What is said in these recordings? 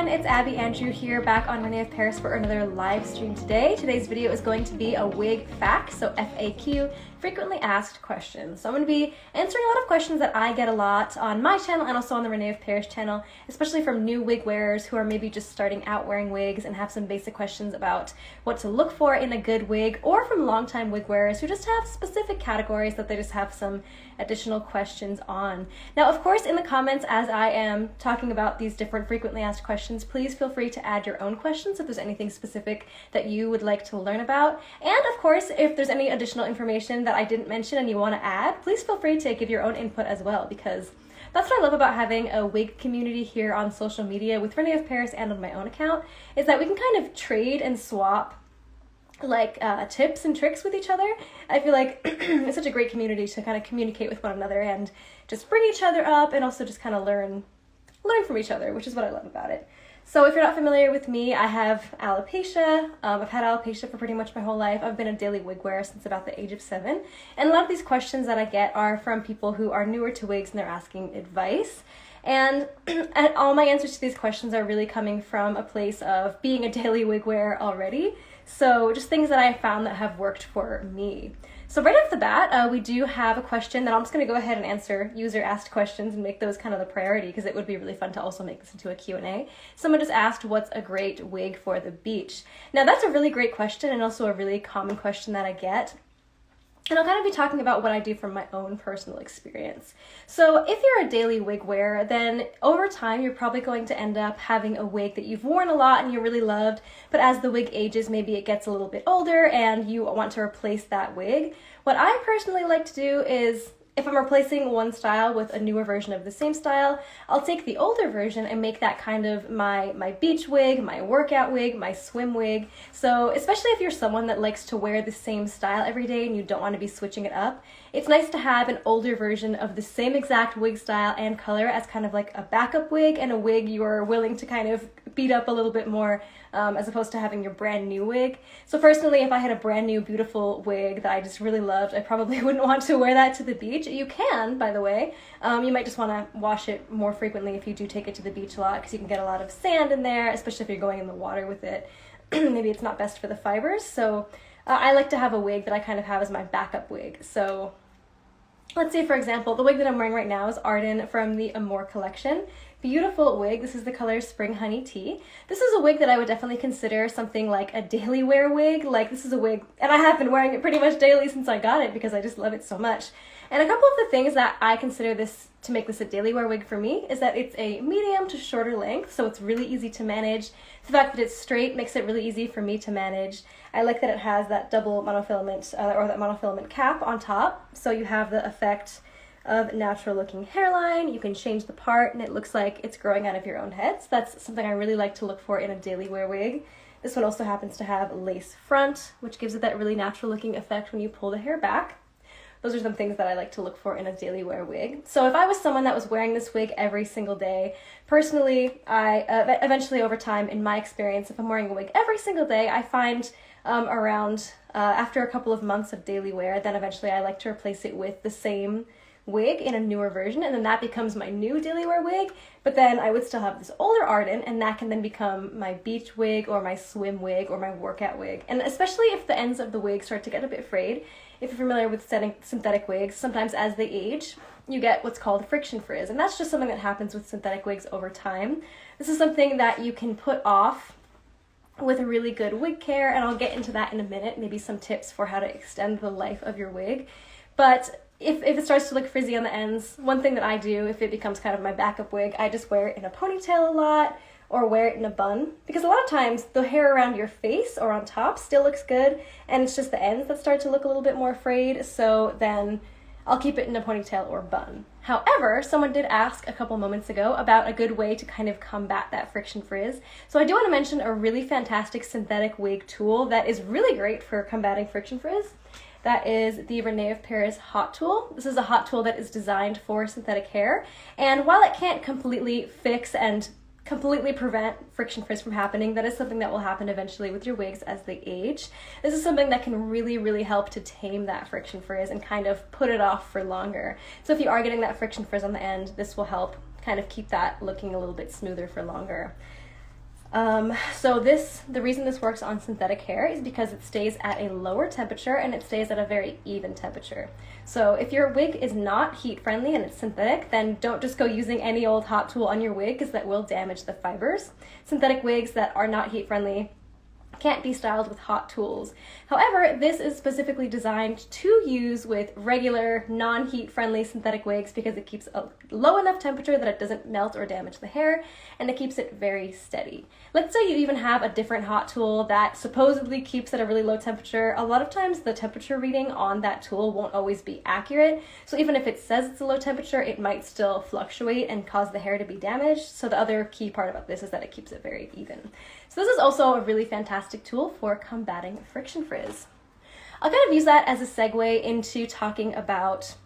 everyone, it's Abby Andrew here back on René of Paris for another live stream today. Today's video is going to be a wig FAQ, so FAQ, frequently asked questions. So I'm going to be answering a lot of questions that I get a lot on my channel and also on the René of Paris channel, especially from new wig wearers who are maybe just starting out wearing wigs and have some basic questions about what to look for in a good wig, or from longtime wig wearers who just have specific categories that they just have some additional questions on. Now, of course, in the comments as I am talking about these different frequently asked questions, please feel free to add your own questions if there's anything specific that you would like to learn about. And of course, if there's any additional information that I didn't mention and you want to add, please feel free to give your own input as well, because that's what I love about having a wig community here on social media with René of Paris and on my own account, is that we can kind of trade and swap like tips and tricks with each other. I feel like it's such a great community to kind of communicate with one another and just bring each other up and also just kind of learn from each other, which is what I love about it. So if you're not familiar with me, I have alopecia. I've had alopecia for pretty much my whole life. I've been a daily wig wearer since about the age of 7. And a lot of these questions that I get are from people who are newer to wigs and they're asking advice. And all my answers to these questions are really coming from a place of being a daily wig wearer already. So just things that I found that have worked for me. So right off the bat, we do have a question that I'm just going to go ahead and answer user asked questions and make those kind of the priority, because it would be really fun to also make this into a Q&A. Someone just asked, what's a great wig for the beach? Now that's a really great question and also a really common question that I get. And I'll kind of be talking about what I do from my own personal experience. So if you're a daily wig wearer, then over time you're probably going to end up having a wig that you've worn a lot and you really loved, but as the wig ages, maybe it gets a little bit older and you want to replace that wig. What I personally like to do is, if I'm replacing one style with a newer version of the same style, I'll take the older version and make that kind of my beach wig, my workout wig, my swim wig. So especially if you're someone that likes to wear the same style every day and you don't want to be switching it up, it's nice to have an older version of the same exact wig style and color as kind of like a backup wig, and a wig you're willing to kind of beat up a little bit more, as opposed to having your brand new wig. So personally, if I had a brand new beautiful wig that I just really loved, I probably wouldn't want to wear that to the beach. You can, by the way. You might just want to wash it more frequently if you do take it to the beach a lot, because you can get a lot of sand in there, especially if you're going in the water with it. Maybe it's not best for the fibers. So I like to have a wig that I kind of have as my backup wig. So let's say, for example, the wig that I'm wearing right now is Arden from the Amore Collection. Beautiful wig. This is the color Spring Honey Tea. This is a wig that I would definitely consider something like a daily wear wig. Like, this is a wig, and I have been wearing it pretty much daily since I got it because I just love it so much. And a couple of the things that I consider this to make this a daily wear wig for me is that it's a medium to shorter length, so it's really easy to manage. The fact that it's straight makes it really easy for me to manage. I like that it has that double monofilament, or that monofilament cap on top, so you have the effect of natural looking hairline. You can change the part and it looks like it's growing out of your own head. So that's something I really like to look for in a daily wear wig. This one also happens to have lace front, which gives it that really natural looking effect when you pull the hair back. Those are some things that I like to look for in a daily wear wig. So if I was someone that was wearing this wig every single day, personally, I eventually over time, in my experience, if I'm wearing a wig every single day, I find around after a couple of months of daily wear, then eventually I like to replace it with the same wig in a newer version, and then that becomes my new daily wear wig. But then I would still have this older Arden, and that can then become my beach wig or my swim wig or my workout wig. And especially if the ends of the wig start to get a bit frayed, if you're familiar with synthetic wigs, sometimes as they age, you get what's called friction frizz, and that's just something that happens with synthetic wigs over time. This is something that you can put off with a really good wig care, and I'll get into that in a minute, maybe some tips for how to extend the life of your wig. But if it starts to look frizzy on the ends, one thing that I do, if it becomes kind of my backup wig, I just wear it in a ponytail a lot or wear it in a bun, because a lot of times the hair around your face or on top still looks good, and it's just the ends that start to look a little bit more frayed, so then I'll keep it in a ponytail or bun. However, someone did ask a couple moments ago about a good way to kind of combat that friction frizz. So I do want to mention a really fantastic synthetic wig tool that is really great for combating friction frizz. That is the René of Paris Hot Tool. This is a hot tool that is designed for synthetic hair, and while it can't completely fix and completely prevent friction frizz from happening, that is something that will happen eventually with your wigs as they age. This is something that can really help to tame that friction frizz and kind of put it off for longer. So if you are getting that friction frizz on the end, this will help kind of keep that looking a little bit smoother for longer. So the reason this works on synthetic hair is because it stays at a lower temperature and it stays at a very even temperature. So if your wig is not heat friendly and it's synthetic, then don't just go using any old hot tool on your wig, because that will damage the fibers. Synthetic wigs that are not heat friendly can't be styled with hot tools. However, this is specifically designed to use with regular, non-heat friendly synthetic wigs because it keeps a low enough temperature that it doesn't melt or damage the hair, and it keeps it very steady. Let's say you even have a different hot tool that supposedly keeps at a really low temperature. A lot of times the temperature reading on that tool won't always be accurate, so even if it says it's a low temperature, it might still fluctuate and cause the hair to be damaged. So the other key part about this is that it keeps it very even. So this is also a really fantastic tool for combating friction frizz. I'll kind of use that as a segue into talking about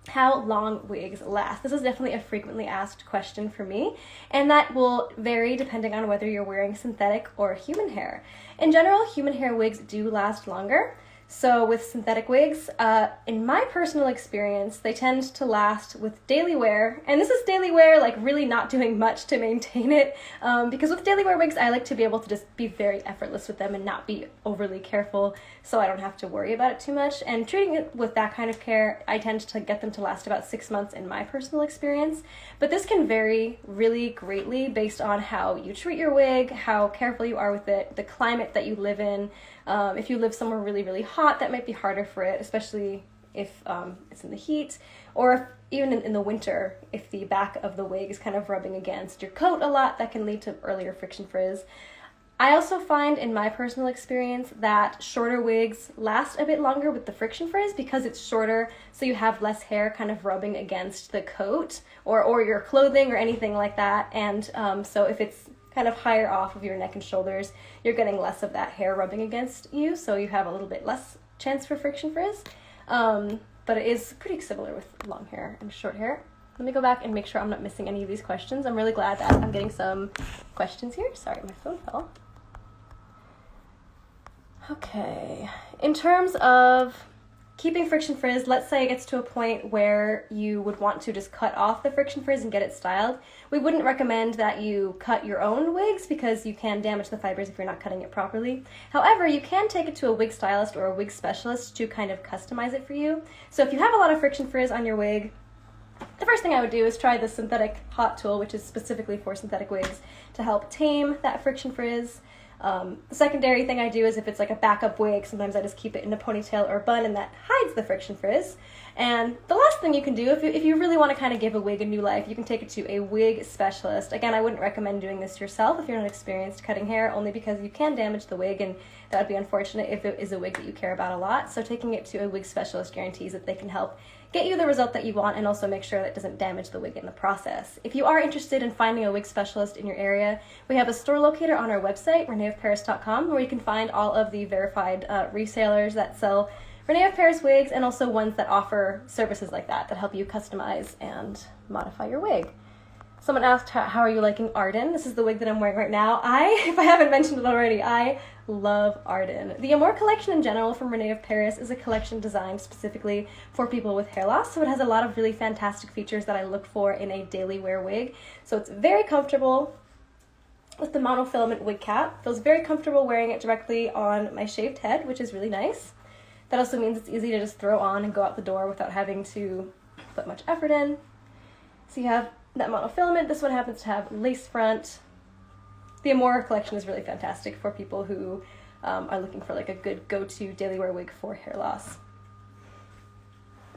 how long wigs last. This is definitely a frequently asked question for me, and that will vary depending on whether you're wearing synthetic or human hair. In general, human hair wigs do last longer. So with synthetic wigs, in my personal experience, they tend to last with daily wear, and this is daily wear, like really not doing much to maintain it, because with daily wear wigs, I like to be able to just be very effortless with them and not be overly careful, so I don't have to worry about it too much. And treating it with that kind of care, I tend to get them to last about 6 months in my personal experience, but this can vary really greatly based on how you treat your wig, how careful you are with it, the climate that you live in. If you live somewhere really, really hot, that might be harder for it, especially if it's in the heat, or if, even in the winter, if the back of the wig is kind of rubbing against your coat a lot, that can lead to earlier friction frizz. I also find in my personal experience that shorter wigs last a bit longer with the friction frizz because it's shorter, so you have less hair kind of rubbing against the coat or your clothing or anything like that, and so if it's kind of higher off of your neck and shoulders, you're getting less of that hair rubbing against you, so you have a little bit less chance for friction frizz. But it is pretty similar with long hair and short hair. Let me go back and make sure I'm not missing any of these questions. I'm really glad that I'm getting some questions here. Sorry, my phone fell. Okay, in terms of keeping friction frizz, let's say it gets to a point where you would want to just cut off the friction frizz and get it styled. We wouldn't recommend that you cut your own wigs because you can damage the fibers if you're not cutting it properly. However, you can take it to a wig stylist or a wig specialist to kind of customize it for you. So if you have a lot of friction frizz on your wig, the first thing I would do is try the synthetic hot tool, which is specifically for synthetic wigs, to help tame that friction frizz. The secondary thing I do is if it's like a backup wig, sometimes I just keep it in a ponytail or a bun and that hides the friction frizz. And the last thing you can do, if you really want to kind of give a wig a new life, you can take it to a wig specialist. Again, I wouldn't recommend doing this yourself if you're not experienced cutting hair, only because you can damage the wig, and that would be unfortunate if it is a wig that you care about a lot. So taking it to a wig specialist guarantees that they can help get you the result that you want and also make sure that it doesn't damage the wig in the process. If you are interested in finding a wig specialist in your area, we have a store locator on our website, reneofparis.com, where you can find all of the verified resellers that sell René of Paris wigs, and also ones that offer services like that help you customize and modify your wig. Someone asked, how are you liking Arden? This is the wig that I'm wearing right now. If I haven't mentioned it already, I love Arden. The Amore Collection in general from René of Paris is a collection designed specifically for people with hair loss, so it has a lot of really fantastic features that I look for in a daily wear wig. So it's very comfortable with the monofilament wig cap. Feels very comfortable wearing it directly on my shaved head, which is really nice. That also means it's easy to just throw on and go out the door without having to put much effort in. So you have that monofilament. This one happens to have lace front. The Amore Collection is really fantastic for people who are looking for like a good go-to daily wear wig for hair loss.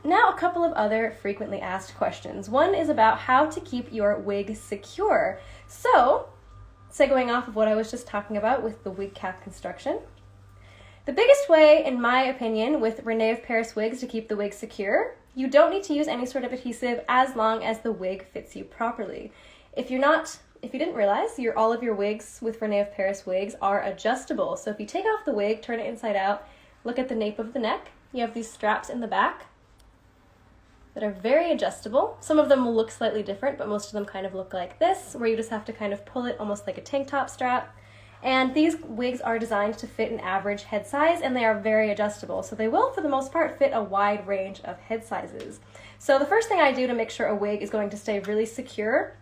Now a couple of other frequently asked questions. One is about how to keep your wig secure. So, segueing off of what I was just talking about with the wig cap construction, the biggest way, in my opinion, with René of Paris wigs to keep the wig secure, you don't need to use any sort of adhesive as long as the wig fits you properly. If you didn't realize, all of your wigs with René of Paris wigs are adjustable. So if you take off the wig, turn it inside out, look at the nape of the neck, you have these straps in the back that are very adjustable. Some of them will look slightly different, but most of them kind of look like this, where you just have to kind of pull it almost like a tank top strap. And these wigs are designed to fit an average head size, and they are very adjustable. So they will, for the most part, fit a wide range of head sizes. So the first thing I do to make sure a wig is going to stay really secure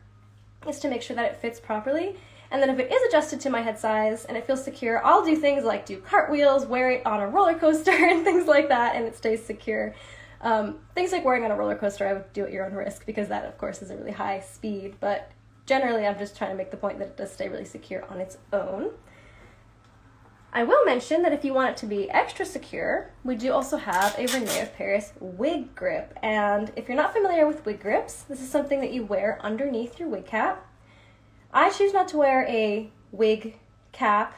is to make sure that it fits properly. And then if it is adjusted to my head size and it feels secure, I'll do things like do cartwheels, wear it on a roller coaster and things like that, and it stays secure. Things like wearing on a roller coaster, I would do at your own risk because that, of course, is a really high speed, but generally I'm just trying to make the point that it does stay really secure on its own. I will mention that if you want it to be extra secure, we do also have a René of Paris wig grip. And if you're not familiar with wig grips, this is something that you wear underneath your wig cap. I choose not to wear a wig cap.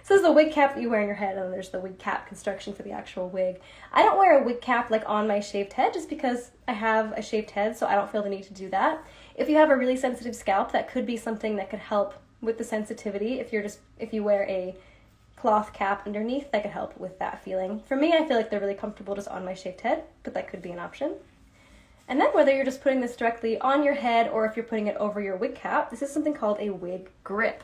So there's the wig cap that you wear on your head, and then there's the wig cap construction for the actual wig. I don't wear a wig cap like on my shaved head just because I have a shaved head, so I don't feel the need to do that. If you have a really sensitive scalp, that could be something that could help with the sensitivity. If you wear a cloth cap underneath, that could help with that feeling. For me, I feel like they're really comfortable just on my shaved head, but that could be an option. And then whether you're just putting this directly on your head or if you're putting it over your wig cap, this is something called a wig grip.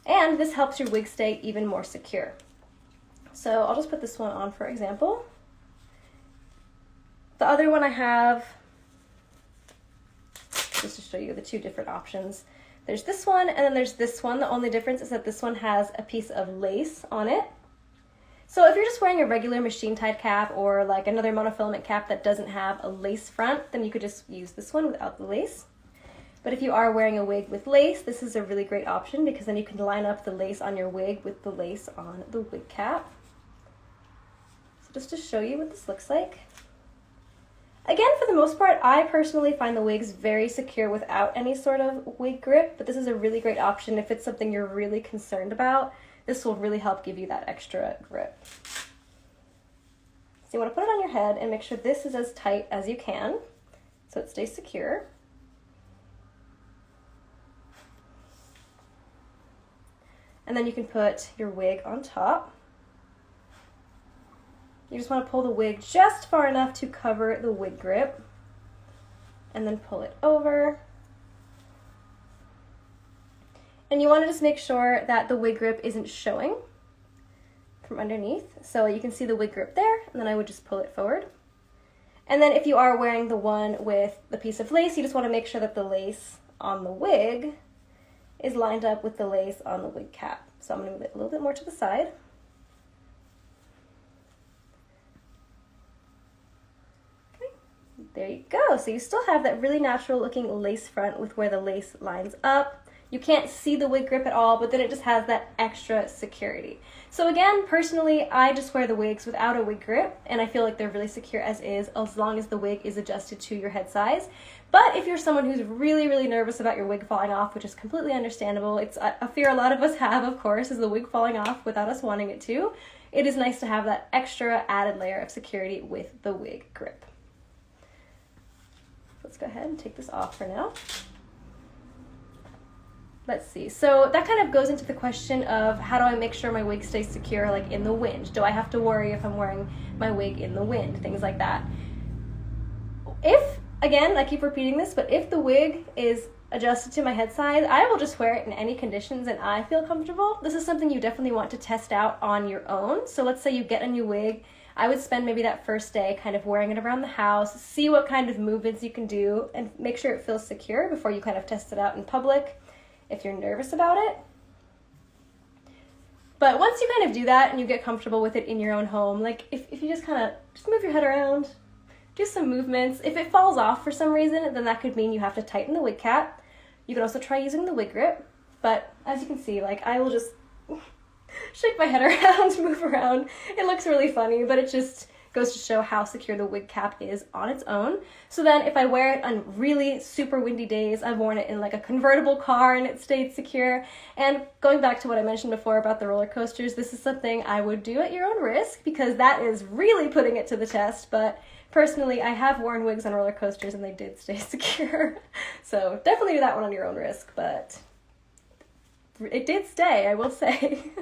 And this helps your wig stay even more secure. So I'll just put this one on for example. The other one I have, just to show you the two different options. There's this one, and then there's this one. The only difference is that this one has a piece of lace on it. So if you're just wearing a regular machine-tied cap or like another monofilament cap that doesn't have a lace front, then you could just use this one without the lace. But if you are wearing a wig with lace, this is a really great option because then you can line up the lace on your wig with the lace on the wig cap. So just to show you what this looks like. Again, for the most part, I personally find the wigs very secure without any sort of wig grip, but this is a really great option if it's something you're really concerned about. This will really help give you that extra grip. So you want to put it on your head and make sure this is as tight as you can so it stays secure. And then you can put your wig on top. You just want to pull the wig just far enough to cover the wig grip and then pull it over. And you want to just make sure that the wig grip isn't showing from underneath. So you can see the wig grip there, and then I would just pull it forward. And then if you are wearing the one with the piece of lace, you just want to make sure that the lace on the wig is lined up with the lace on the wig cap. So I'm going to move it a little bit more to the side. There you go. So you still have that really natural looking lace front with where the lace lines up. You can't see the wig grip at all, but then it just has that extra security. So again, personally, I just wear the wigs without a wig grip, and I feel like they're really secure as is, as long as the wig is adjusted to your head size. But if you're someone who's really, really nervous about your wig falling off, which is completely understandable, it's a fear a lot of us have, of course, is the wig falling off without us wanting it to. It is nice to have that extra added layer of security with the wig grip. Let's go ahead and take this off for now. Let's see. So that kind of goes into the question of how do I make sure my wig stays secure, like in the wind? Do I have to worry if I'm wearing my wig in the wind? Things like that. If, again, I keep repeating this, but if the wig is adjusted to my head size, I will just wear it in any conditions and I feel comfortable. This is something you definitely want to test out on your own. So let's say you get a new wig. I would spend maybe that first day kind of wearing it around the house, see what kind of movements you can do, and make sure it feels secure before you kind of test it out in public if you're nervous about it. But once you kind of do that and you get comfortable with it in your own home, like if you just move your head around, do some movements. If it falls off for some reason, then that could mean you have to tighten the wig cap. You can also try using the wig grip, but as you can see, like I will just shake my head around, move around. It looks really funny, but it just goes to show how secure the wig cap is on its own. So then if I wear it on really super windy days, I've worn it in like a convertible car and it stayed secure. And going back to what I mentioned before about the roller coasters, this is something I would do at your own risk because that is really putting it to the test. But personally, I have worn wigs on roller coasters and they did stay secure. So definitely do that one on your own risk, but it did stay, I will say.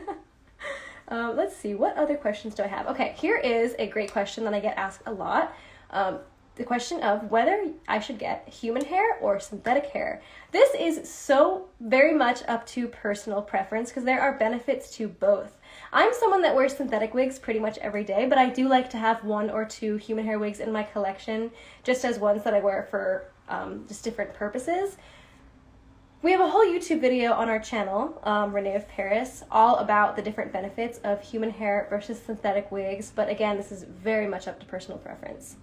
Let's see, what other questions do I have? Okay, here is a great question that I get asked a lot. The question of whether I should get human hair or synthetic hair. This is so very much up to personal preference because there are benefits to both. I'm someone that wears synthetic wigs pretty much every day, but I do like to have 1 or 2 human hair wigs in my collection, just as ones that I wear for just different purposes. We have a whole YouTube video on our channel, René of Paris, all about the different benefits of human hair versus synthetic wigs, but again, this is very much up to personal preference.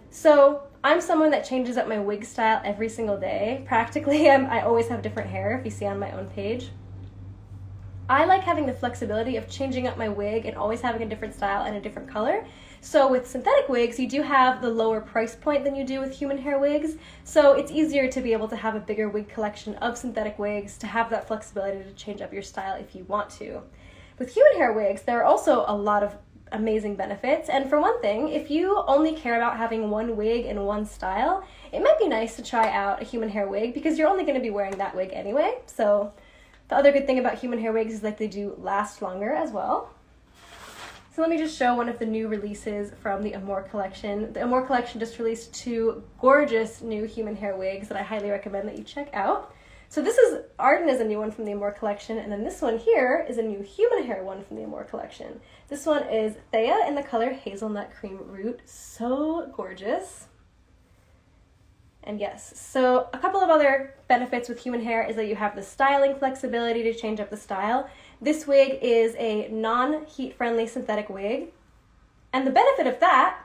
So I'm someone that changes up my wig style every single day. Practically, I always have different hair, if you see on my own page. I like having the flexibility of changing up my wig and always having a different style and a different color. So with synthetic wigs, you do have the lower price point than you do with human hair wigs, so it's easier to be able to have a bigger wig collection of synthetic wigs to have that flexibility to change up your style if you want to. With human hair wigs, there are also a lot of amazing benefits, and for one thing, if you only care about having one wig and one style, it might be nice to try out a human hair wig because you're only going to be wearing that wig anyway. So the other good thing about human hair wigs is that they do last longer as well. So let me just show one of the new releases from the Amore Collection. The Amore Collection just released 2 gorgeous new human hair wigs that I highly recommend that you check out. So this is, Arden is a new one from the Amore Collection, and then this one here is a new human hair one from the Amore Collection. This one is Thea in the color Hazelnut Cream Root. So gorgeous. And yes, so a couple of other benefits with human hair is that you have the styling flexibility to change up the style. This wig is a non-heat friendly synthetic wig. And the benefit of that,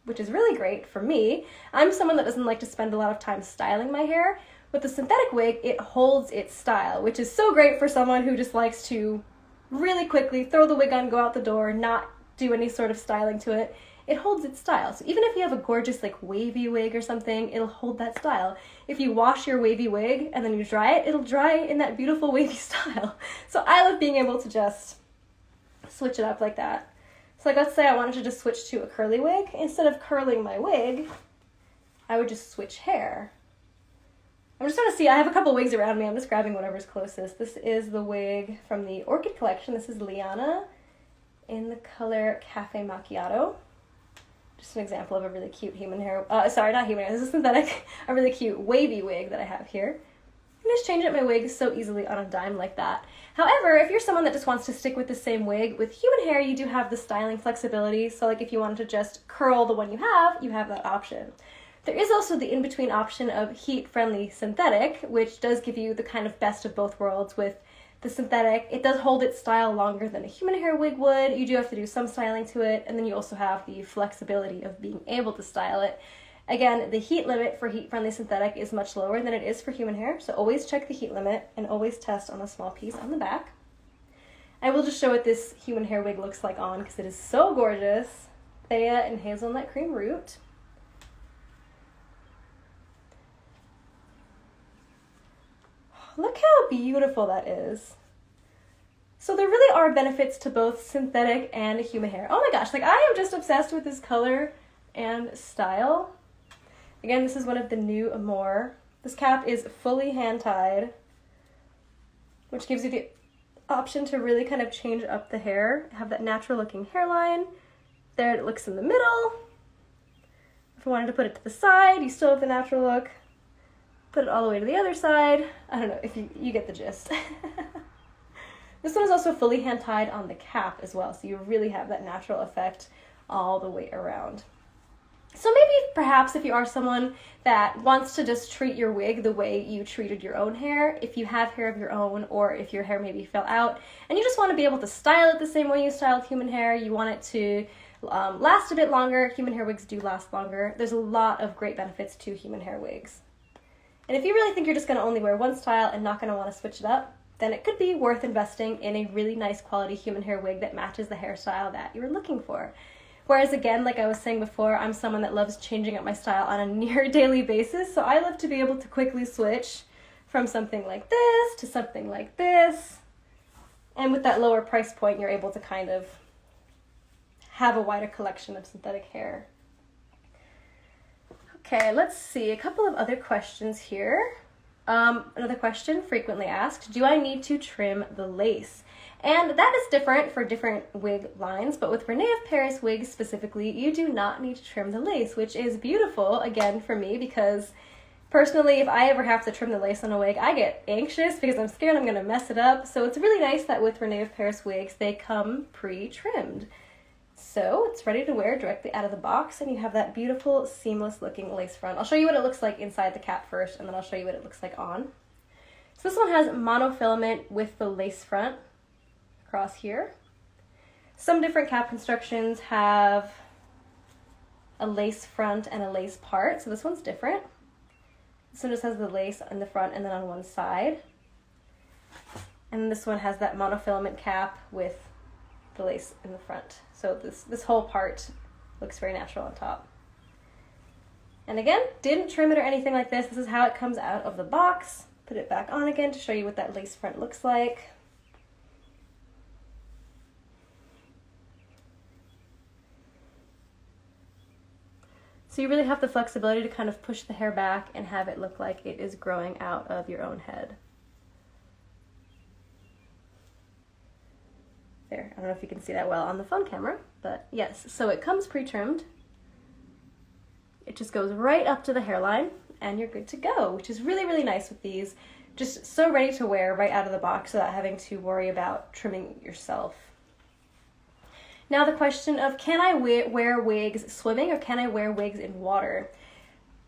which is really great for me, I'm someone that doesn't like to spend a lot of time styling my hair. With the synthetic wig, it holds its style, which is so great for someone who just likes to really quickly throw the wig on, go out the door, not do any sort of styling to it. It holds its style. So even if you have a gorgeous like wavy wig or something, it'll hold that style. If you wash your wavy wig and then you dry it, it'll dry in that beautiful wavy style. So I love being able to just switch it up like that. So like let's say I wanted to just switch to a curly wig. Instead of curling my wig, I would just switch hair. I'm just trying to see, I have a couple wigs around me. I'm just grabbing whatever's closest. This is the wig from the Orchid Collection. This is Liana in the color Cafe Macchiato. Just an example of a really cute human hair, sorry, not human hair, this is synthetic, a really cute wavy wig that I have here. I just change up my wig so easily on a dime like that. However, if you're someone that just wants to stick with the same wig, with human hair you do have the styling flexibility, so like if you wanted to just curl the one you have that option. There is also the in-between option of heat-friendly synthetic, which does give you the kind of best of both worlds. With the synthetic, it does hold its style longer than a human hair wig would. You do have to do some styling to it, and then you also have the flexibility of being able to style it. Again, the heat limit for heat-friendly synthetic is much lower than it is for human hair, so always check the heat limit and always test on a small piece on the back. I will just show what this human hair wig looks like on because it is so gorgeous. Thea and Hazelnut Cream Root. Look how beautiful that is. So there really are benefits to both synthetic and human hair. Oh my gosh, like I am just obsessed with this color and style. Again, this is one of the new Amore. This cap is fully hand-tied, which gives you the option to really kind of change up the hair. Have that natural looking hairline. There it looks in the middle. If I wanted to put it to the side, you still have the natural look. Put it all the way to the other side. I don't know if you get the gist. This one is also fully hand-tied on the cap as well, so you really have that natural effect all the way around. So maybe perhaps if you are someone that wants to just treat your wig the way you treated your own hair, if you have hair of your own or if your hair maybe fell out and you just want to be able to style it the same way you styled human hair, you want it to last a bit longer. Human hair wigs do last longer. There's a lot of great benefits to human hair wigs. And if you really think you're just going to only wear one style and not going to want to switch it up, then it could be worth investing in a really nice quality human hair wig that matches the hairstyle that you're looking for. Whereas again, like I was saying before, I'm someone that loves changing up my style on a near daily basis, so I love to be able to quickly switch from something like this to something like this. And with that lower price point, you're able to kind of have a wider collection of synthetic hair. Okay, let's see, a couple of other questions here. Another question frequently asked, do I need to trim the lace? And that is different for different wig lines, but with René of Paris wigs specifically, you do not need to trim the lace, which is beautiful, again, for me, because personally, if I ever have to trim the lace on a wig, I get anxious because I'm scared I'm going to mess it up. So it's really nice that with René of Paris wigs, they come pre-trimmed. So it's ready to wear directly out of the box, and you have that beautiful, seamless looking lace front. I'll show you what it looks like inside the cap first, and then I'll show you what it looks like on. So So this one has monofilament with the lace front across here. Some different cap constructions have a lace front and a lace part, so this one's different. This one just has the lace on the front and then on one side. And this one has that monofilament cap with the lace in the front. So this whole part looks very natural on top. And again, didn't trim it or anything like this. This is how it comes out of the box. Put it back on again to show you what that lace front looks like. So you really have the flexibility to kind of push the hair back and have it look like it is growing out of your own head. There, I don't know if you can see that well on the phone camera, but yes, so it comes pre-trimmed. It just goes right up to the hairline and you're good to go, which is really, really nice with these. Just so ready to wear right out of the box without having to worry about trimming yourself. Now the question of, can I wear wigs swimming or can I wear wigs in water?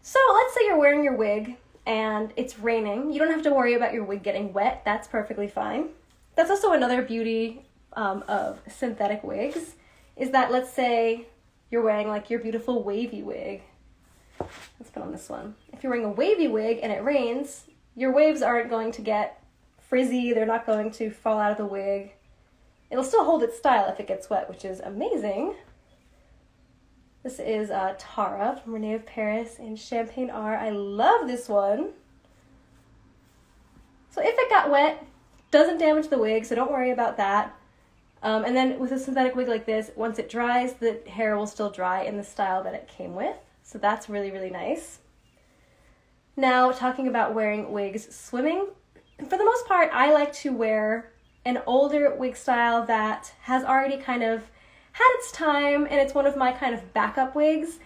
So let's say you're wearing your wig and it's raining. You don't have to worry about your wig getting wet. That's perfectly fine. That's also another beauty of synthetic wigs, is that let's say you're wearing like your beautiful wavy wig. Let's put on this one. If you're wearing a wavy wig and it rains, your waves aren't going to get frizzy. They're not going to fall out of the wig. It'll still hold its style if it gets wet, which is amazing. This is Tara from René of Paris in Champagne R. I love this one. So if it got wet, doesn't damage the wig, so don't worry about that. And then with a synthetic wig like this, once it dries, the hair will still dry in the style that it came with. So that's really, really nice. Now, talking about wearing wigs swimming, for the most part, I like to wear an older wig style that has already kind of had its time and it's one of my kind of backup wigs.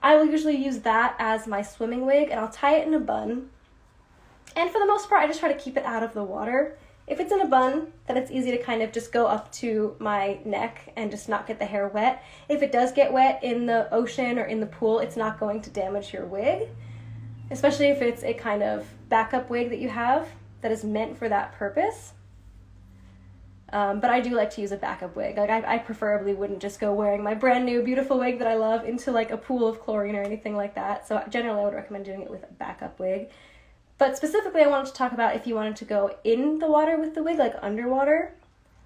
I will usually use that as my swimming wig and I'll tie it in a bun. And for the most part, I just try to keep it out of the water. If it's in a bun, then it's easy to kind of just go up to my neck and just not get the hair wet. If it does get wet in the ocean or in the pool, it's not going to damage your wig, especially if it's a kind of backup wig that you have that is meant for that purpose. But I do like to use a backup wig. Like I preferably wouldn't just go wearing my brand new beautiful wig that I love into like a pool of chlorine or anything like that. So generally I would recommend doing it with a backup wig. But specifically I wanted to talk about if you wanted to go in the water with the wig, like underwater.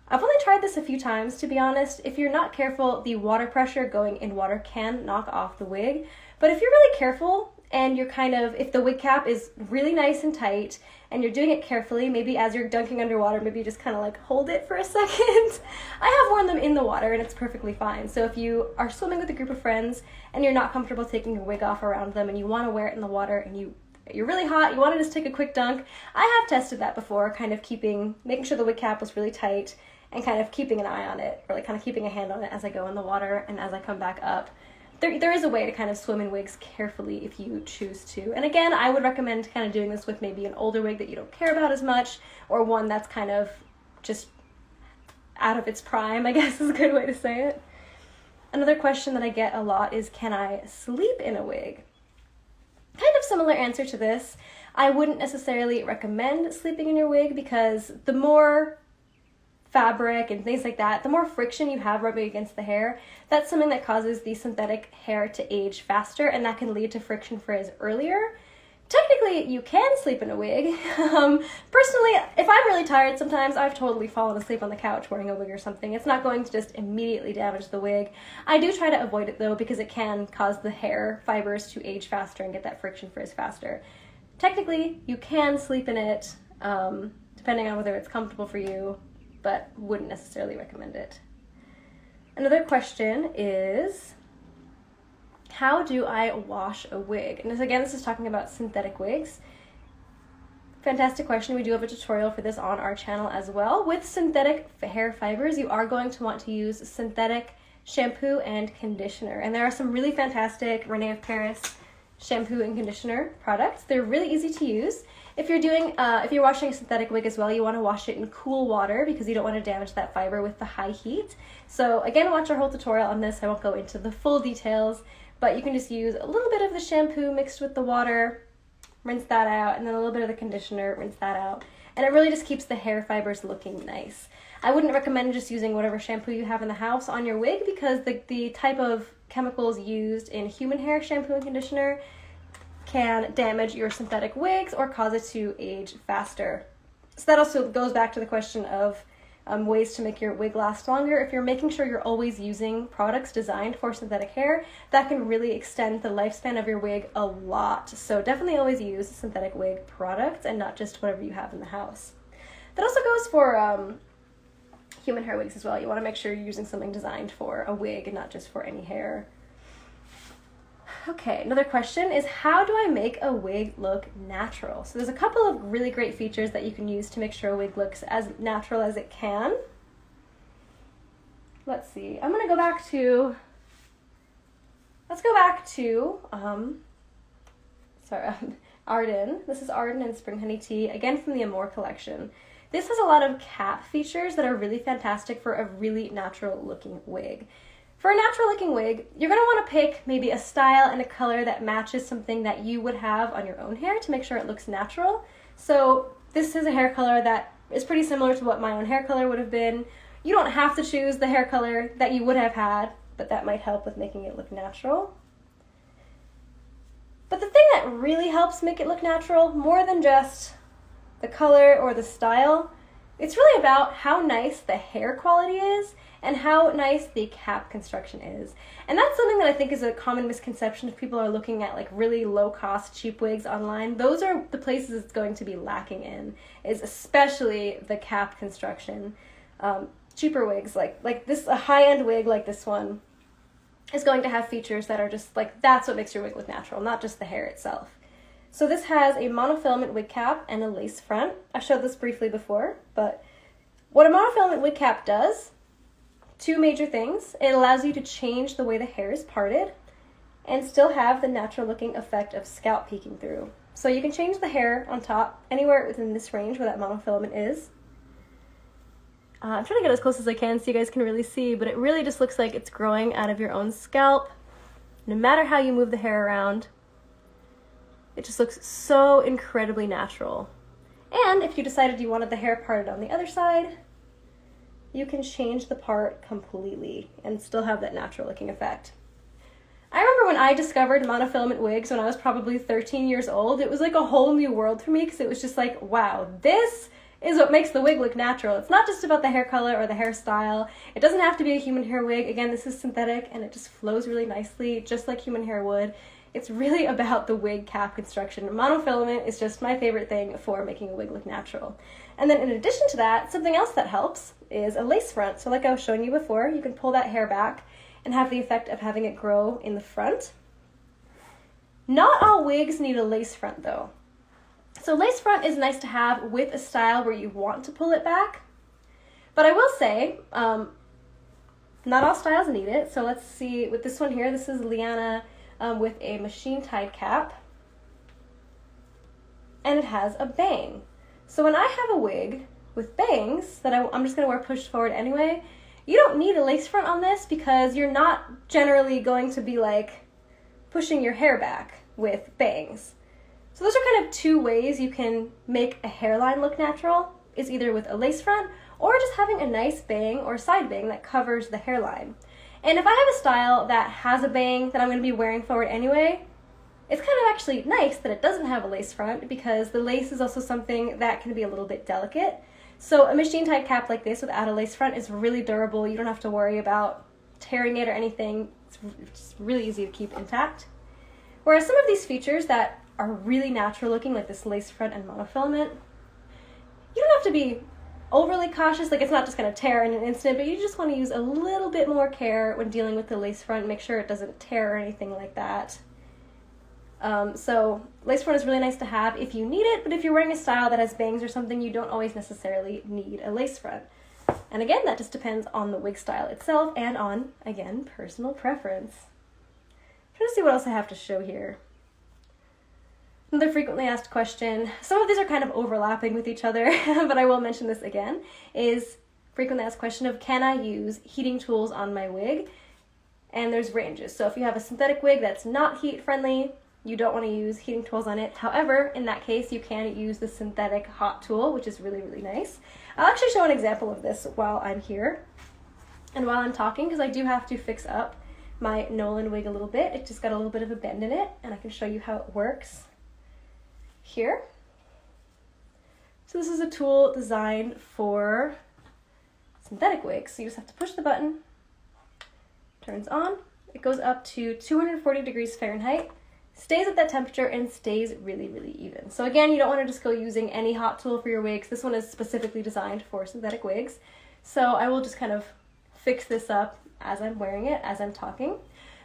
I've only tried this a few times, to be honest. If you're not careful, the water pressure going in water can knock off the wig. But if you're really careful and you're kind of, if the wig cap is really nice and tight and you're doing it carefully, maybe as you're dunking underwater, maybe you just kind of like hold it for a second. I have worn them in the water and it's perfectly fine. So if you are swimming with a group of friends and you're not comfortable taking your wig off around them and you want to wear it in the water and you're really hot, you want to just take a quick dunk, I have tested that before, kind of making sure the wig cap was really tight and kind of keeping an eye on it, or like kind of keeping a hand on it as I go in the water and as I come back up. There is a way to kind of swim in wigs carefully if you choose to. And again, I would recommend kind of doing this with maybe an older wig that you don't care about as much, or one that's kind of just out of its prime, I guess is a good way to say it. Another question that I get a lot is, can I sleep in a wig? Kind of similar answer to this. I wouldn't necessarily recommend sleeping in your wig because the more fabric and things like that, the more friction you have rubbing against the hair, that's something that causes the synthetic hair to age faster and that can lead to friction frizz earlier. Technically, you can sleep in a wig. Personally, if I'm really tired, sometimes I've totally fallen asleep on the couch wearing a wig or something. It's not going to just immediately damage the wig. I do try to avoid it though because it can cause the hair fibers to age faster and get that friction frizz faster. Technically, you can sleep in it, depending on whether it's comfortable for you, but wouldn't necessarily recommend it. Another question is, how do I wash a wig? And this is talking about synthetic wigs. Fantastic question. We do have a tutorial for this on our channel as well. With synthetic hair fibers, you are going to want to use synthetic shampoo and conditioner. And there are some really fantastic René of Paris shampoo and conditioner products. They're really easy to use. If you're washing a synthetic wig as well, you want to wash it in cool water because you don't want to damage that fiber with the high heat. So again, watch our whole tutorial on this. I won't go into the full details, but you can just use a little bit of the shampoo mixed with the water rinse that out, and then a little bit of the conditioner, rinse that out. And it really just keeps the hair fibers looking nice. I wouldn't recommend just using whatever shampoo you have in the house on your wig because the type of chemicals used in human hair shampoo and conditioner can damage your synthetic wigs or cause it to age faster. So that also goes back to the question of ways to make your wig last longer. If you're making sure you're always using products designed for synthetic hair, that can really extend the lifespan of your wig a lot. So definitely always use synthetic wig products and not just whatever you have in the house. That also goes for human hair wigs as well. You want to make sure you're using something designed for a wig and not just for any hair. Okay, another question is, how do I make a wig look natural? So there's a couple of really great features that you can use to make sure a wig looks as natural as it can. Let's see, I'm gonna go back to, Arden. This is Arden and Spring Honey Tea, again from the Amore Collection. This has a lot of cap features that are really fantastic for a really natural looking wig. For a natural looking wig, you're going to want to pick maybe a style and a color that matches something that you would have on your own hair to make sure it looks natural. So this is a hair color that is pretty similar to what my own hair color would have been. You don't have to choose the hair color that you would have had, but that might help with making it look natural. But the thing that really helps make it look natural, more than just the color or the style, it's really about how nice the hair quality is and how nice the cap construction is. And that's something that I think is a common misconception if people are looking at like really low cost cheap wigs online. Those are the places it's going to be lacking in, is especially the cap construction. Cheaper wigs like this, a high-end wig like this one is going to have features that are just like, that's what makes your wig look natural, not just the hair itself. So this has a monofilament wig cap and a lace front. I showed this briefly before, but what a monofilament wig cap does, two major things. It allows you to change the way the hair is parted and still have the natural looking effect of scalp peeking through. So you can change the hair on top anywhere within this range where that monofilament is. I'm trying to get as close as I can so you guys can really see, but it really just looks like it's growing out of your own scalp. No matter how you move the hair around, it just looks so incredibly natural. And if you decided you wanted the hair parted on the other side, you can change the part completely and still have that natural looking effect. I remember when I discovered monofilament wigs when I was probably 13 years old, it was like a whole new world for me because it was just like, wow, this is what makes the wig look natural. It's not just about the hair color or the hairstyle. It doesn't have to be a human hair wig. Again, this is synthetic and it just flows really nicely, just like human hair would. It's really about the wig cap construction. Monofilament is just my favorite thing for making a wig look natural. And then in addition to that, something else that helps is a lace front. So like I was showing you before, you can pull that hair back and have the effect of having it grow in the front. Not all wigs need a lace front though. So lace front is nice to have with a style where you want to pull it back. But I will say, not all styles need it. So let's see, with this one here, this is Liana with a machine tied cap. And it has a bang. So when I have a wig with bangs that I'm just going to wear pushed forward anyway, you don't need a lace front on this because you're not generally going to be like pushing your hair back with bangs. So those are kind of two ways you can make a hairline look natural, is either with a lace front or just having a nice bang or side bang that covers the hairline. And if I have a style that has a bang that I'm going to be wearing forward anyway, it's kind of actually nice that it doesn't have a lace front because the lace is also something that can be a little bit delicate. So a machine tied cap like this without a lace front is really durable. You don't have to worry about tearing it or anything. It's really easy to keep intact. Whereas some of these features that are really natural looking, like this lace front and monofilament, you don't have to be overly cautious. Like, it's not just going to tear in an instant, but you just want to use a little bit more care when dealing with the lace front. Make sure it doesn't tear or anything like that. So lace front is really nice to have if you need it, but if you're wearing a style that has bangs or something, you don't always necessarily need a lace front. And again, that just depends on the wig style itself and on, again, personal preference. I'm trying to see what else I have to show here. Another frequently asked question, some of these are kind of overlapping with each other, but I will mention this again, is frequently asked question of, can I use heating tools on my wig? And there's ranges. So if you have a synthetic wig that's not heat friendly, you don't want to use heating tools on it. However, in that case, you can use the synthetic hot tool, which is really, really nice. I'll actually show an example of this while I'm here and while I'm talking, because I do have to fix up my Nolan wig a little bit. It just got a little bit of a bend in it, and I can show you how it works here. So this is a tool designed for synthetic wigs. So you just have to push the button, turns on, it goes up to 240 degrees Fahrenheit, stays at that temperature, and stays really, really even. So again, you don't want to just go using any hot tool for your wigs. This one is specifically designed for synthetic wigs. So I will just kind of fix this up as I'm wearing it, as I'm talking.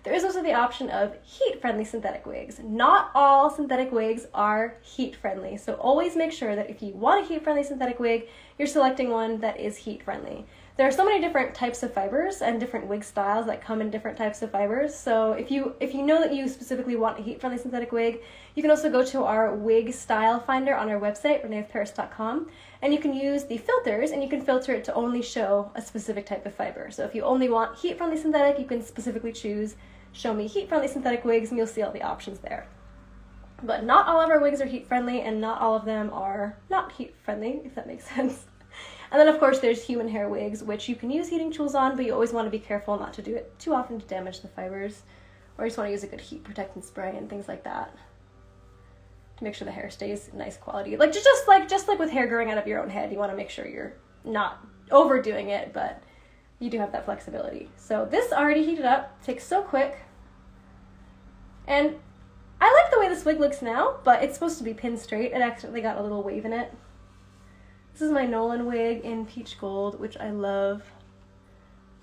There is also the option of heat-friendly synthetic wigs. Not all synthetic wigs are heat-friendly, so always make sure that if you want a heat-friendly synthetic wig, you're selecting one that is heat-friendly. There are so many different types of fibers and different wig styles that come in different types of fibers, so if you know that you specifically want a heat-friendly synthetic wig, you can also go to our wig style finder on our website, reneofparis.com, and you can use the filters, and you can filter it to only show a specific type of fiber. So if you only want heat-friendly synthetic, you can specifically choose show me heat-friendly synthetic wigs, and you'll see all the options there. But not all of our wigs are heat-friendly, and not all of them are not heat-friendly, if that makes sense. And then of course there's human hair wigs, which you can use heating tools on, but you always want to be careful not to do it too often to damage the fibers, or you just want to use a good heat protectant spray and things like that to make sure the hair stays nice quality. Like just like with hair growing out of your own head, you want to make sure you're not overdoing it, but you do have that flexibility. So this already heated up, takes so quick, and I like the way this wig looks now, but it's supposed to be pin straight. It accidentally got a little wave in it. This is my Nolan wig in peach gold, which I love,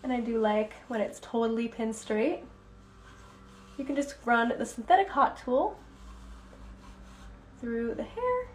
and I do like when it's totally pin straight. You can just run the synthetic hot tool through the hair.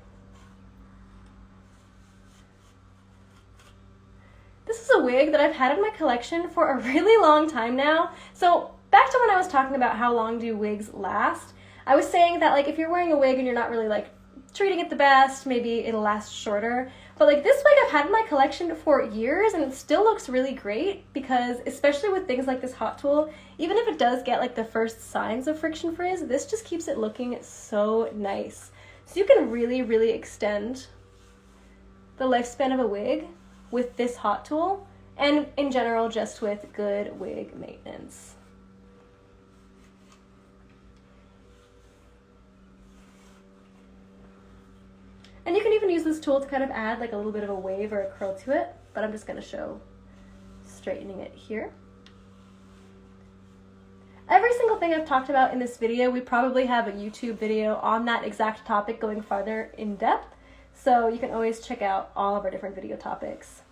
This is a wig that I've had in my collection for a really long time now. So back to when I was talking about how long do wigs last, I was saying that like if you're wearing a wig and you're not really like treating it the best, maybe it'll last shorter. But like this wig I've had in my collection for years, and it still looks really great because especially with things like this hot tool, even if it does get like the first signs of friction frizz, this just keeps it looking so nice. So you can really, really extend the lifespan of a wig with this hot tool, and in general just with good wig maintenance. And you can even use this tool to kind of add like a little bit of a wave or a curl to it, but I'm just going to show straightening it here. Every single thing I've talked about in this video, we probably have a YouTube video on that exact topic going farther in depth, so you can always check out all of our different video topics.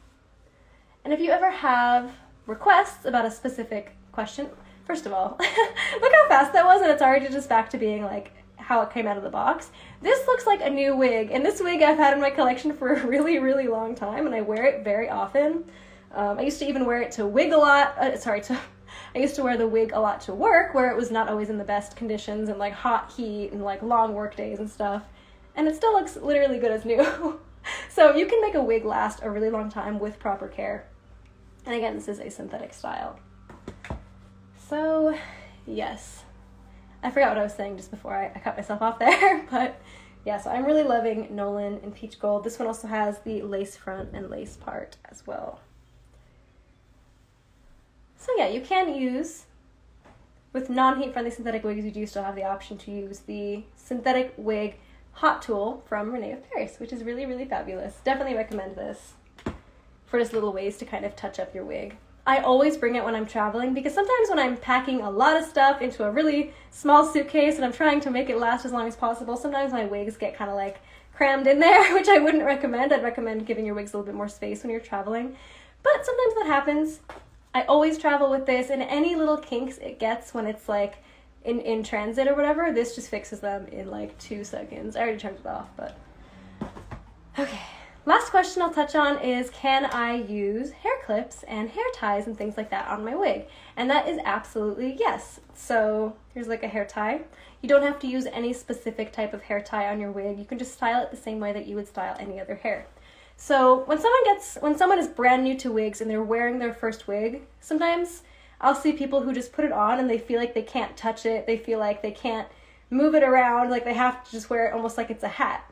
And if you ever have requests about a specific question, first of all, look how fast that was, and it's already just back to being like how it came out of the box. This looks like a new wig, and this wig I've had in my collection for a really, really long time, and I wear it very often. I used to even wear it to wig a lot, I used to wear the wig a lot to work, where it was not always in the best conditions and like hot heat and like long work days and stuff, and it still looks literally good as new. So you can make a wig last a really long time with proper care. And again, this is a synthetic style. So yes, I forgot what I was saying just before I cut myself off there, but yeah, so I'm really loving Nolan in peach gold. This one also has the lace front and lace part as well. So yeah, you can use, with non-heat friendly synthetic wigs, you do still have the option to use the synthetic wig hot tool from René of Paris, which is really, really fabulous. Definitely recommend this for just little ways to kind of touch up your wig. I always bring it when I'm traveling because sometimes when I'm packing a lot of stuff into a really small suitcase and I'm trying to make it last as long as possible, sometimes my wigs get kind of like crammed in there, which I wouldn't recommend. I'd recommend giving your wigs a little bit more space when you're traveling, but sometimes that happens. I always travel with this, and any little kinks it gets when it's like in transit or whatever, this just fixes them in like 2 seconds. I already turned it off, but okay. Last question I'll touch on is, can I use hair clips and hair ties and things like that on my wig? And that is absolutely yes. So here's like a hair tie. You don't have to use any specific type of hair tie on your wig. You can just style it the same way that you would style any other hair. So when someone is brand new to wigs and they're wearing their first wig, sometimes I'll see people who just put it on and they feel like they can't touch it. They feel like they can't move it around, like they have to just wear it almost like it's a hat.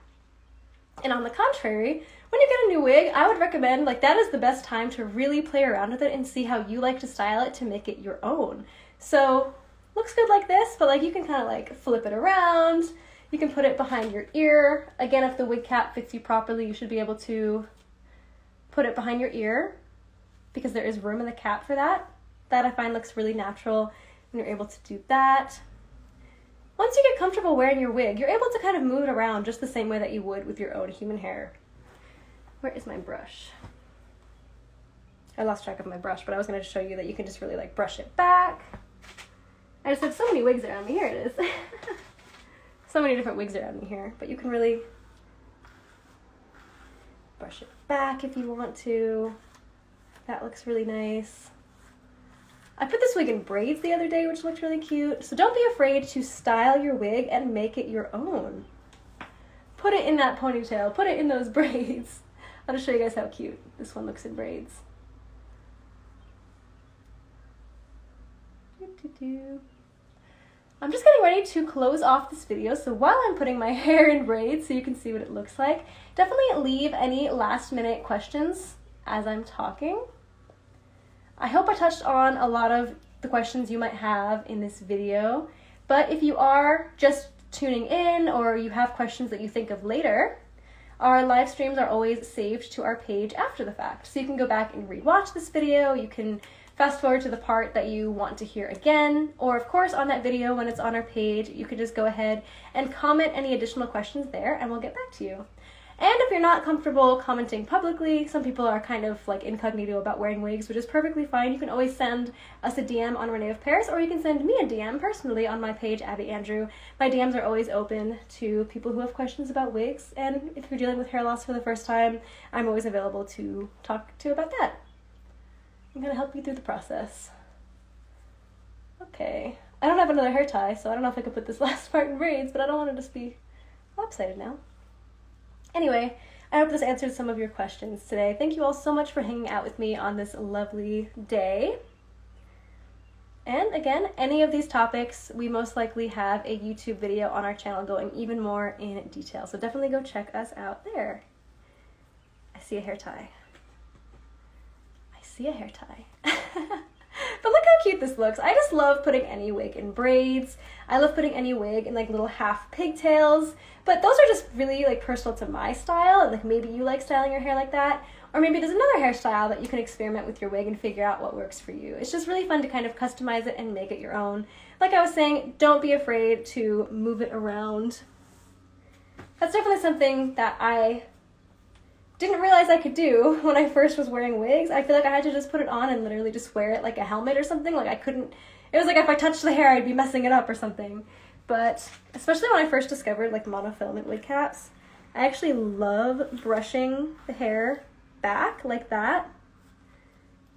And on the contrary, when you get a new wig, I would recommend, like, that is the best time to really play around with it and see how you like to style it to make it your own. So, looks good like this, but like you can kind of like flip it around. You can put it behind your ear. Again, if the wig cap fits you properly, you should be able to put it behind your ear because there is room in the cap for that. That I find looks really natural when you're able to do that. Once you get comfortable wearing your wig, you're able to kind of move it around just the same way that you would with your own human hair. Where is my brush? I lost track of my brush, but I was going to show you that you can just really like brush it back. I just have so many wigs around me. Here it is. So many different wigs around me here, but you can really brush it back if you want to. That looks really nice. I put this wig in braids the other day, which looked really cute. So don't be afraid to style your wig and make it your own. Put it in that ponytail, put it in those braids. I'll just show you guys how cute this one looks in braids. I'm just getting ready to close off this video, so while I'm putting my hair in braids so you can see what it looks like, definitely leave any last minute questions as I'm talking. I hope I touched on a lot of the questions you might have in this video, but if you are just tuning in or you have questions that you think of later, our live streams are always saved to our page after the fact. So you can go back and rewatch this video, you can fast forward to the part that you want to hear again, or of course on that video when it's on our page, you can just go ahead and comment any additional questions there and we'll get back to you. And if you're not comfortable commenting publicly, some people are kind of like incognito about wearing wigs, which is perfectly fine. You can always send us a DM on René of Paris, or you can send me a DM personally on my page, Abby Andrew. My DMs are always open to people who have questions about wigs, and if you're dealing with hair loss for the first time, I'm always available to talk to about that. I'm gonna help you through the process. Okay, I don't have another hair tie, so I don't know if I could put this last part in braids, but I don't want it to just be lopsided now. Anyway, I hope this answered some of your questions today. Thank you all so much for hanging out with me on this lovely day. And again, any of these topics, we most likely have a YouTube video on our channel going even more in detail. So definitely go check us out there. I see a hair tie. I see a hair tie. But look how cute this looks. I just love putting any wig in braids. I love putting any wig in like little half pigtails. But those are just really like personal to my style. And like maybe you like styling your hair like that. Or maybe there's another hairstyle that you can experiment with your wig and figure out what works for you. It's just really fun to kind of customize it and make it your own. Like I was saying, don't be afraid to move it around. That's definitely something that I didn't realize I could do when I first was wearing wigs. I feel like I had to just put it on and literally just wear it like a helmet or something. Like I couldn't, it was like if I touched the hair, I'd be messing it up or something. But especially when I first discovered like monofilament wig caps, I actually love brushing the hair back like that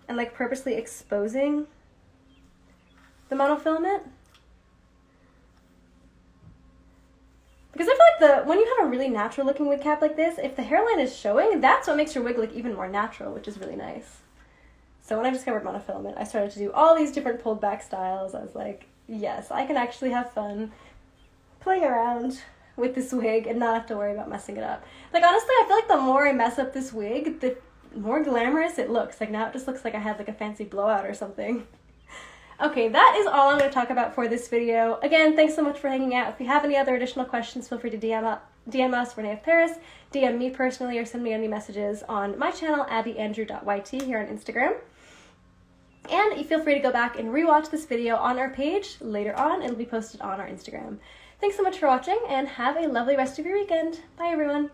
and like purposely exposing the monofilament. Because I feel like when you have a really natural looking wig cap like this, if the hairline is showing, that's what makes your wig look even more natural, which is really nice. So when I discovered monofilament, I started to do all these different pulled back styles. I was like, yes, I can actually have fun playing around with this wig and not have to worry about messing it up. Like honestly, I feel like the more I mess up this wig, the more glamorous it looks. Like now it just looks like I had like a fancy blowout or something. Okay, that is all I'm going to talk about for this video. Again, thanks so much for hanging out. If you have any other additional questions, feel free to DM us, René of Paris, DM me personally, or send me any messages on my channel, abbyandrew.yt, here on Instagram. And you feel free to go back and rewatch this video on our page later on. It'll be posted on our Instagram. Thanks so much for watching, and have a lovely rest of your weekend. Bye, everyone.